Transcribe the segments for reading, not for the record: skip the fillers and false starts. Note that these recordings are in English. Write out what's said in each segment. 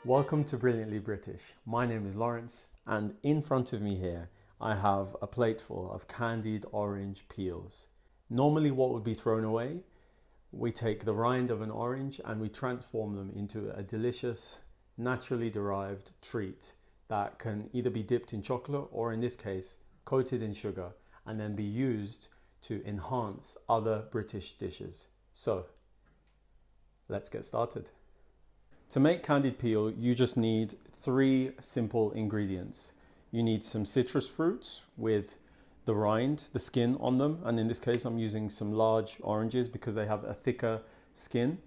Welcome to Brilliantly British. My name is Lawrence, and in front of me here I have a plate full of candied orange peels. Normally what would be thrown away, we take the rind of an orange and we transform them into a delicious, naturally derived treat that can either be dipped in chocolate or, in this case, coated in sugar and then be used to enhance other British dishes. So, let's get started. To make candied peel, you just need 3 simple ingredients. You need some citrus fruits with the rind, the skin on them, and in this case I'm using some large oranges because they have a thicker skin.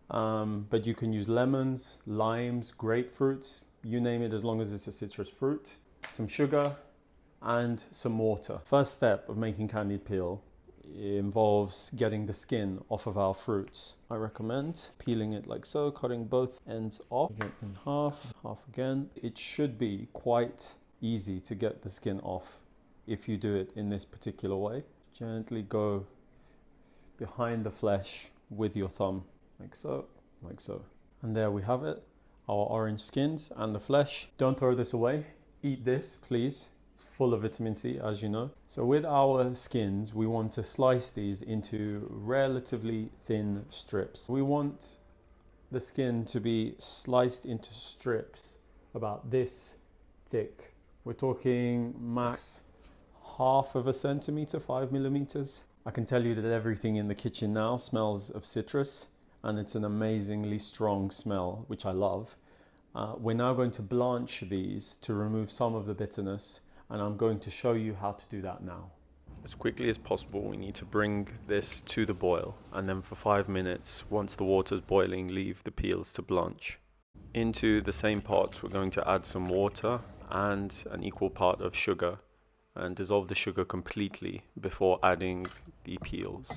But you can use lemons, limes, grapefruits, you name it, as long as it's a citrus fruit. Some sugar and some water. First step of making candied peel involves getting the skin off of our fruits. I recommend peeling it like so, cutting both ends off, again in half again. It should be quite easy to get the skin off if you do it in this particular way. Gently go behind the flesh with your thumb, like so, like so. And there we have it, our orange skins and the flesh. Don't throw this away, eat this please. Full of vitamin C, as you know. So with our skins, we want to slice these into relatively thin strips. We want the skin to be sliced into strips about this thick. We're talking max half of a centimeter, 5 millimeters. I can tell you that everything in the kitchen now smells of citrus, and it's an amazingly strong smell, which I love. We're now going to blanch these to remove some of the bitterness, and I'm going to show you how to do that now. As quickly as possible, we need to bring this to the boil, and then for 5 minutes, once the water's boiling, leave the peels to blanch. Into the same pot, we're going to add some water and an equal part of sugar, and dissolve the sugar completely before adding the peels.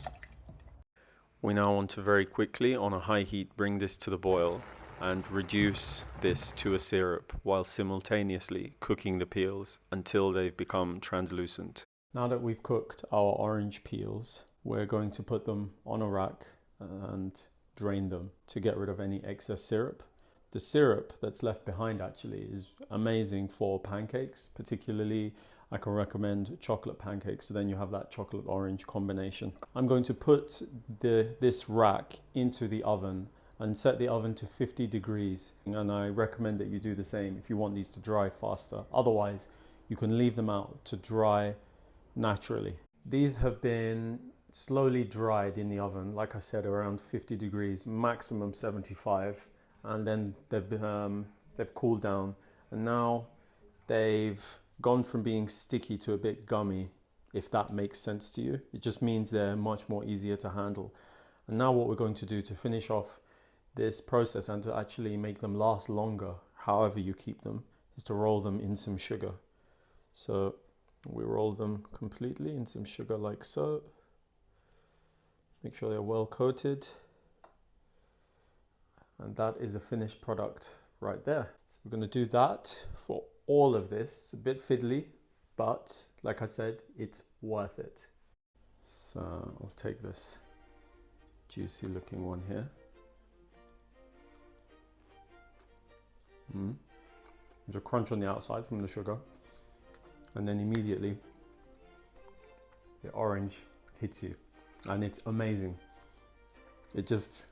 We now want to very quickly, on a high heat, bring this to the boil and reduce this to a syrup while simultaneously cooking the peels until they've become translucent. Now that we've cooked our orange peels, we're going to put them on a rack and drain them to get rid of any excess syrup. The syrup that's left behind actually is amazing for pancakes, particularly I can recommend chocolate pancakes, so then you have that chocolate orange combination. I'm going to put this rack into the oven and set the oven to 50 degrees. And I recommend that you do the same if you want these to dry faster. Otherwise, you can leave them out to dry naturally. These have been slowly dried in the oven, like I said, around 50 degrees, maximum 75. And then they've cooled down. And now they've gone from being sticky to a bit gummy, if that makes sense to you. It just means they're much more easier to handle. And now what we're going to do to finish off this process and to actually make them last longer, however you keep them, is to roll them in some sugar. So we roll them completely in some sugar like so. Make sure they're well coated. And that is a finished product right there. So we're going to do that for all of this. It's a bit fiddly, but like I said, it's worth it. So I'll take this juicy looking one here. There's a crunch on the outside from the sugar, and then immediately the orange hits you, and it's amazing. It just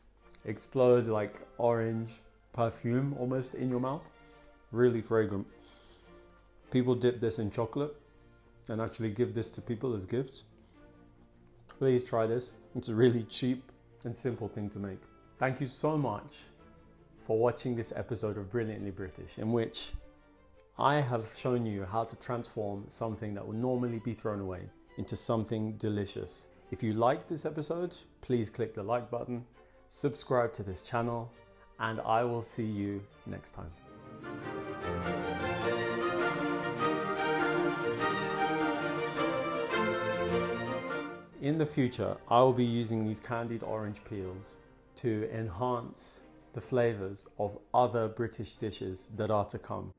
explodes like orange perfume almost in your mouth. Really fragrant. People dip this in chocolate and actually give this to people as gifts. Please try this. It's a really cheap and simple thing to make. Thank you so much for watching this episode of Brilliantly British, in which I have shown you how to transform something that would normally be thrown away into something delicious. If you liked this episode, please click the like button, subscribe to this channel, and I will see you next time. In the future, I will be using these candied orange peels to enhance the flavours of other British dishes that are to come.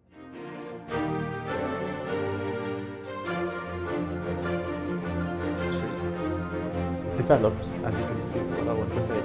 It develops, as you can see, what I want to say.